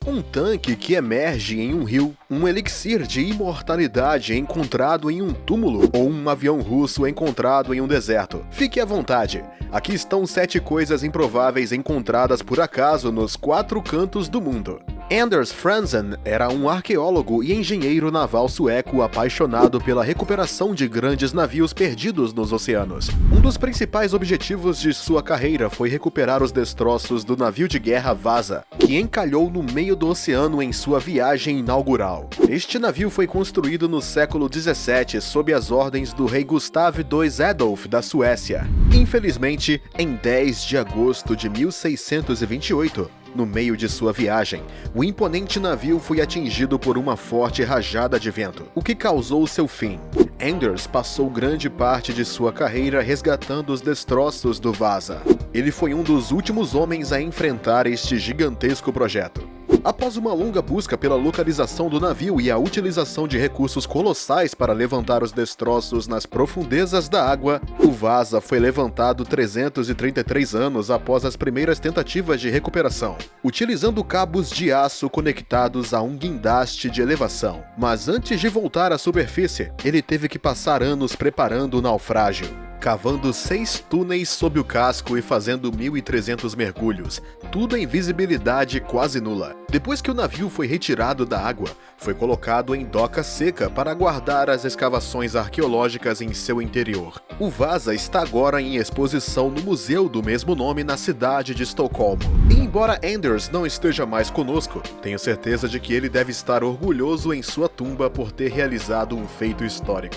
Um tanque que emerge em um rio, um elixir de imortalidade encontrado em um túmulo ou um avião russo encontrado em um deserto. Fique à vontade. Aqui estão 7 coisas improváveis encontradas por acaso nos 4 cantos do mundo. Anders Franzen era um arqueólogo e engenheiro naval sueco apaixonado pela recuperação de grandes navios perdidos nos oceanos. Um dos principais objetivos de sua carreira foi recuperar os destroços do navio de guerra Vasa, que encalhou no meio do oceano em sua viagem inaugural. Este navio foi construído no século XVII sob as ordens do rei Gustav II Adolf da Suécia. Infelizmente, em 10 de agosto de 1628, no meio de sua viagem, o imponente navio foi atingido por uma forte rajada de vento, o que causou seu fim. Anders passou grande parte de sua carreira resgatando os destroços do Vasa. Ele foi um dos últimos homens a enfrentar este gigantesco projeto. Após uma longa busca pela localização do navio e a utilização de recursos colossais para levantar os destroços nas profundezas da água, o Vasa foi levantado 333 anos após as primeiras tentativas de recuperação, utilizando cabos de aço conectados a um guindaste de elevação. Mas antes de voltar à superfície, ele teve que passar anos preparando o naufrágio, cavando 6 túneis sob o casco e fazendo 1.300 mergulhos, tudo em visibilidade quase nula. Depois que o navio foi retirado da água, foi colocado em doca seca para aguardar as escavações arqueológicas em seu interior. O Vasa está agora em exposição no museu do mesmo nome na cidade de Estocolmo. E embora Anders não esteja mais conosco, tenho certeza de que ele deve estar orgulhoso em sua tumba por ter realizado um feito histórico.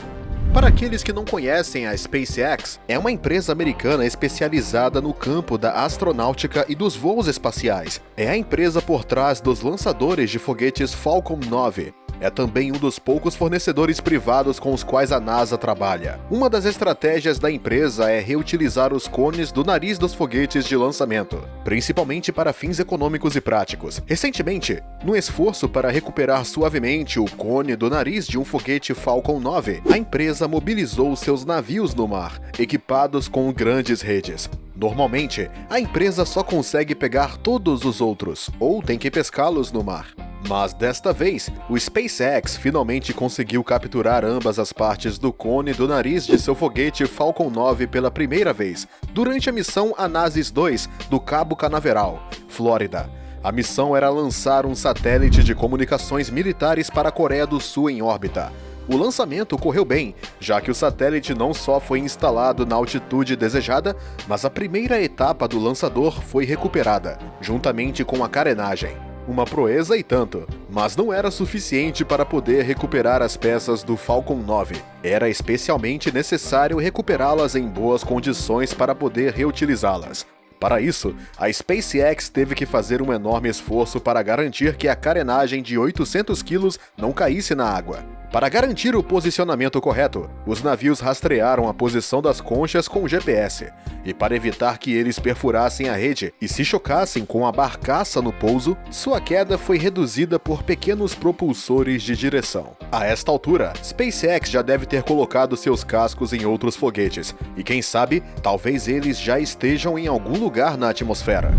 Para aqueles que não conhecem, a SpaceX é uma empresa americana especializada no campo da astronáutica e dos voos espaciais. É a empresa por trás dos lançadores de foguetes Falcon 9. É também um dos poucos fornecedores privados com os quais a NASA trabalha. Uma das estratégias da empresa é reutilizar os cones do nariz dos foguetes de lançamento, principalmente para fins econômicos e práticos. Recentemente, no esforço para recuperar suavemente o cone do nariz de um foguete Falcon 9, a empresa mobilizou seus navios no mar, equipados com grandes redes. Normalmente, a empresa só consegue pegar todos os outros, ou tem que pescá-los no mar. Mas desta vez, o SpaceX finalmente conseguiu capturar ambas as partes do cone do nariz de seu foguete Falcon 9 pela primeira vez, durante a missão Anasis 2 do Cabo Canaveral, Flórida. A missão era lançar um satélite de comunicações militares para a Coreia do Sul em órbita. O lançamento correu bem, já que o satélite não só foi instalado na altitude desejada, mas a primeira etapa do lançador foi recuperada, juntamente com a carenagem. Uma proeza e tanto, mas não era suficiente para poder recuperar as peças do Falcon 9. Era especialmente necessário recuperá-las em boas condições para poder reutilizá-las. Para isso, a SpaceX teve que fazer um enorme esforço para garantir que a carenagem de 800 quilos não caísse na água. Para garantir o posicionamento correto, os navios rastrearam a posição das conchas com GPS, e para evitar que eles perfurassem a rede e se chocassem com a barcaça no pouso, sua queda foi reduzida por pequenos propulsores de direção. A esta altura, SpaceX já deve ter colocado seus cascos em outros foguetes, e quem sabe, talvez eles já estejam em algum lugar na atmosfera.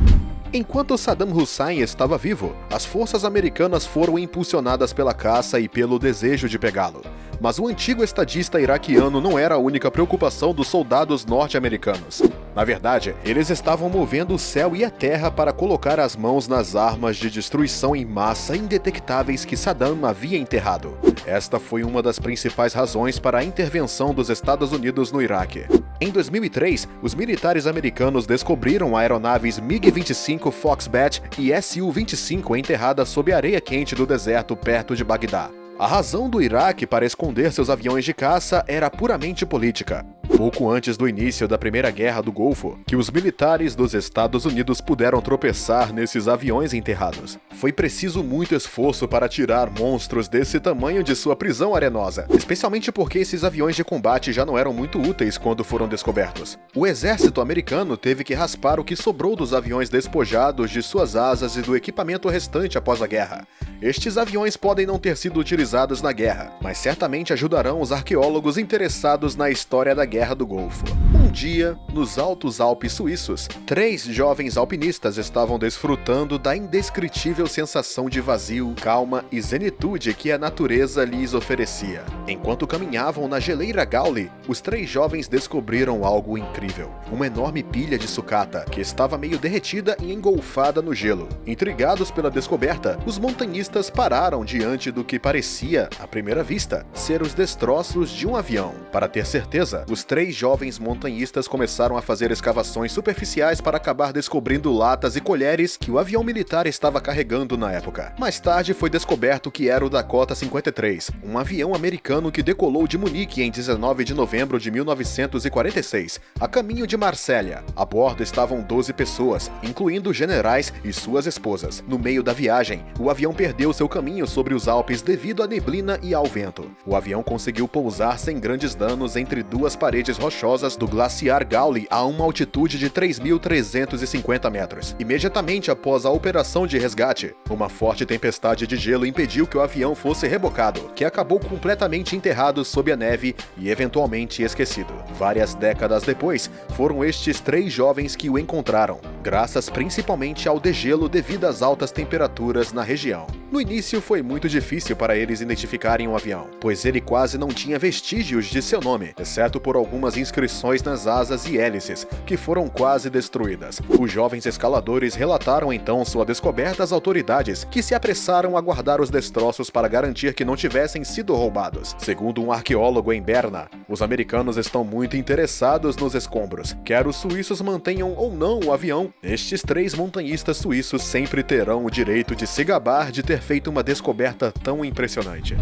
Enquanto Saddam Hussein estava vivo, as forças americanas foram impulsionadas pela caça e pelo desejo de pegá-lo. Mas o antigo estadista iraquiano não era a única preocupação dos soldados norte-americanos. Na verdade, eles estavam movendo o céu e a terra para colocar as mãos nas armas de destruição em massa indetectáveis que Saddam havia enterrado. Esta foi uma das principais razões para a intervenção dos Estados Unidos no Iraque. Em 2003, os militares americanos descobriram aeronaves MiG-25 Foxbat e Su-25 enterradas sob a areia quente do deserto perto de Bagdá. A razão do Iraque para esconder seus aviões de caça era puramente política. Pouco antes do início da Primeira Guerra do Golfo, que os militares dos Estados Unidos puderam tropeçar nesses aviões enterrados. Foi preciso muito esforço para tirar monstros desse tamanho de sua prisão arenosa, especialmente porque esses aviões de combate já não eram muito úteis quando foram descobertos. O exército americano teve que raspar o que sobrou dos aviões despojados de suas asas e do equipamento restante após a guerra. Estes aviões podem não ter sido utilizados na guerra, mas certamente ajudarão os arqueólogos interessados na história da Guerra do Golfo. Um dia, nos altos Alpes suíços, 3 jovens alpinistas estavam desfrutando da indescritível sensação de vazio, calma e zenitude que a natureza lhes oferecia. Enquanto caminhavam na geleira Gauli, os 3 jovens descobriram algo incrível: uma enorme pilha de sucata que estava meio derretida e engolfada no gelo. Intrigados pela descoberta, os montanhistas pararam diante do que parecia, à primeira vista, ser os destroços de um avião. Para ter certeza, os 3 jovens montanhistas começaram a fazer escavações superficiais para acabar descobrindo latas e colheres que o avião militar estava carregando na época. Mais tarde foi descoberto que era o Dakota 53, um avião americano que decolou de Munique em 19 de novembro de 1946, a caminho de Marsella. A bordo estavam 12 pessoas, incluindo generais e suas esposas. No meio da viagem, o avião perdeu seu caminho sobre os Alpes devido à neblina e ao vento. O avião conseguiu pousar sem grandes danos entre 2 paredes rochosas do glaciar Gauli a uma altitude de 3.350 metros. Imediatamente após a operação de resgate, uma forte tempestade de gelo impediu que o avião fosse rebocado, que acabou completamente enterrado sob a neve e eventualmente esquecido. Várias décadas depois, foram estes 3 jovens que o encontraram, graças principalmente ao degelo devido às altas temperaturas na região. No início foi muito difícil para eles identificarem o avião, pois ele quase não tinha vestígios de seu nome, exceto por algumas inscrições nas asas e hélices, que foram quase destruídas. Os jovens escaladores relataram então sua descoberta às autoridades, que se apressaram a guardar os destroços para garantir que não tivessem sido roubados. Segundo um arqueólogo em Berna, os americanos estão muito interessados nos escombros. Quer os suíços mantenham ou não o avião, estes 3 montanhistas suíços sempre terão o direito de se gabar de ter feito uma descoberta tão impressionante.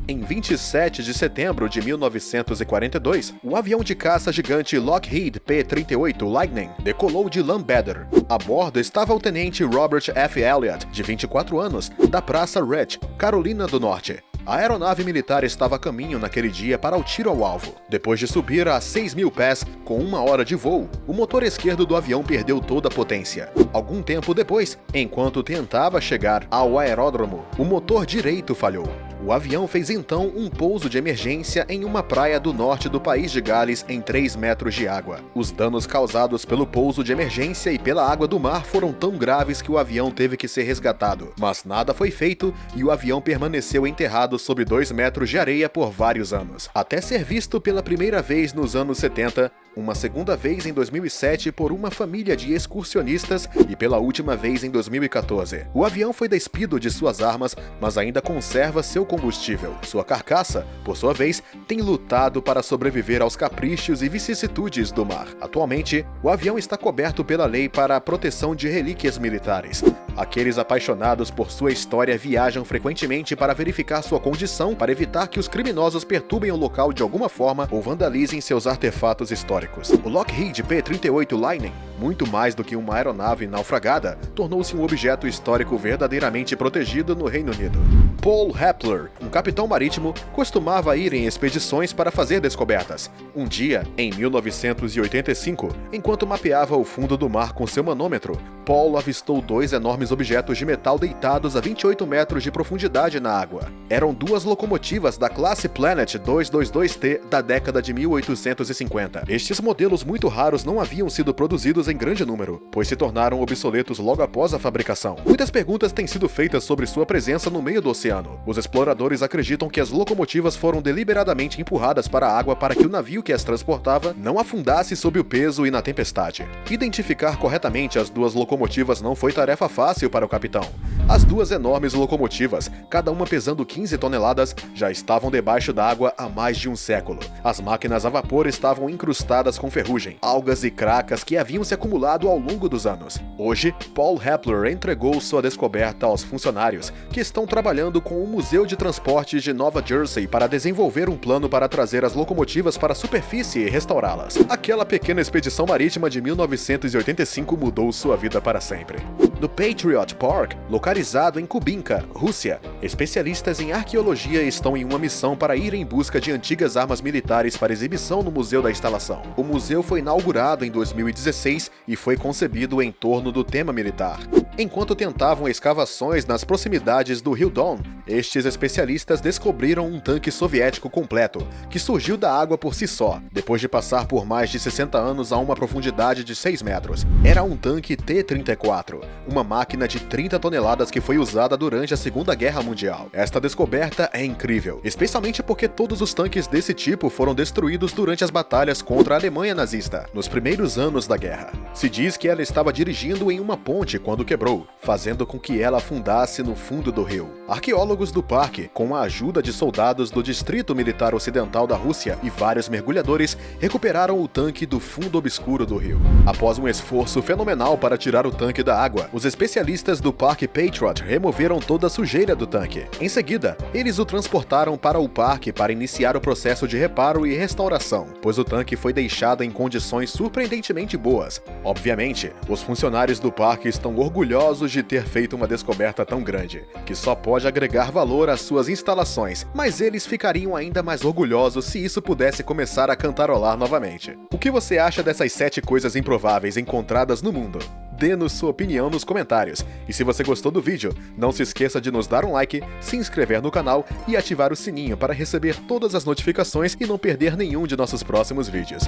Em 27 de setembro de 1942, o avião de caça gigante Lockheed P-38 Lightning decolou de Lambetter. A bordo estava o tenente Robert F. Elliott, de 24 anos, da Praça Ridge, Carolina do Norte. A aeronave militar estava a caminho naquele dia para o tiro ao alvo. Depois de subir a 6.000 pés com 1 hora de voo, o motor esquerdo do avião perdeu toda a potência. Algum tempo depois, enquanto tentava chegar ao aeródromo, o motor direito falhou. O avião fez então um pouso de emergência em uma praia do norte do país de Gales em 3 metros de água. Os danos causados pelo pouso de emergência e pela água do mar foram tão graves que o avião teve que ser resgatado. Mas nada foi feito e o avião permaneceu enterrado sob 2 metros de areia por vários anos, até ser visto pela primeira vez nos anos 70, uma segunda vez em 2007 por uma família de excursionistas e pela última vez em 2014. O avião foi despido de suas armas, mas ainda conserva seu combustível. Sua carcaça, por sua vez, tem lutado para sobreviver aos caprichos e vicissitudes do mar. Atualmente, o avião está coberto pela lei para a proteção de relíquias militares. Aqueles apaixonados por sua história viajam frequentemente para verificar sua condição para evitar que os criminosos perturbem o local de alguma forma ou vandalizem seus artefatos históricos. O Lockheed P-38 Lightning, muito mais do que uma aeronave naufragada, tornou-se um objeto histórico verdadeiramente protegido no Reino Unido. Paul Hepler, um capitão marítimo, costumava ir em expedições para fazer descobertas. Um dia, em 1985, enquanto mapeava o fundo do mar com seu manômetro, Paul avistou 2 enormes objetos de metal deitados a 28 metros de profundidade na água. Eram 2 locomotivas da classe Planet 222T da década de 1850. Estes modelos muito raros não haviam sido produzidos em grande número, pois se tornaram obsoletos logo após a fabricação. Muitas perguntas têm sido feitas sobre sua presença no meio do oceano. Os exploradores acreditam que as locomotivas foram deliberadamente empurradas para a água para que o navio que as transportava não afundasse sob o peso e na tempestade. Identificar corretamente as 2 locomotivas não foi tarefa fácil para o capitão. As 2 enormes locomotivas, cada uma pesando 15 toneladas, já estavam debaixo d'água há mais de um século. As máquinas a vapor estavam incrustadas com ferrugem, algas e cracas que haviam se acumulado ao longo dos anos. Hoje, Paul Hepler entregou sua descoberta aos funcionários, que estão trabalhando com o Museu de Transportes de Nova Jersey para desenvolver um plano para trazer as locomotivas para a superfície e restaurá-las. Aquela pequena expedição marítima de 1985 mudou sua vida para sempre. No Patriot Park, localizado em Kubinka, Rússia, especialistas em arqueologia estão em uma missão para ir em busca de antigas armas militares para exibição no museu da instalação. O museu foi inaugurado em 2016 e foi concebido em torno do tema militar. Enquanto tentavam escavações nas proximidades do rio Don, estes especialistas descobriram um tanque soviético completo, que surgiu da água por si só, depois de passar por mais de 60 anos a uma profundidade de 6 metros. Era um tanque T-34, uma máquina de 30 toneladas que foi usada durante a Segunda Guerra Mundial. Esta descoberta é incrível, especialmente porque todos os tanques desse tipo foram destruídos durante as batalhas contra a Alemanha nazista, nos primeiros anos da guerra. Se diz que ela estava dirigindo em uma ponte quando quebrou, fazendo com que ela afundasse no fundo do rio. Arqueólogos do parque, com a ajuda de soldados do Distrito Militar Ocidental da Rússia e vários mergulhadores, recuperaram o tanque do fundo obscuro do rio. Após um esforço fenomenal para tirar o tanque da água, os especialistas do Parque Patriot removeram toda a sujeira do tanque. Em seguida, eles o transportaram para o parque para iniciar o processo de reparo e restauração, pois o tanque foi deixado em condições surpreendentemente boas. Obviamente, os funcionários do parque estão orgulhosos de ter feito uma descoberta tão grande, que só pode agregar valor às suas instalações, mas eles ficariam ainda mais orgulhosos se isso pudesse começar a cantarolar novamente. O que você acha dessas 7 coisas improváveis encontradas no mundo? Dê-nos sua opinião nos comentários. E se você gostou do vídeo, não se esqueça de nos dar um like, se inscrever no canal e ativar o sininho para receber todas as notificações e não perder nenhum de nossos próximos vídeos.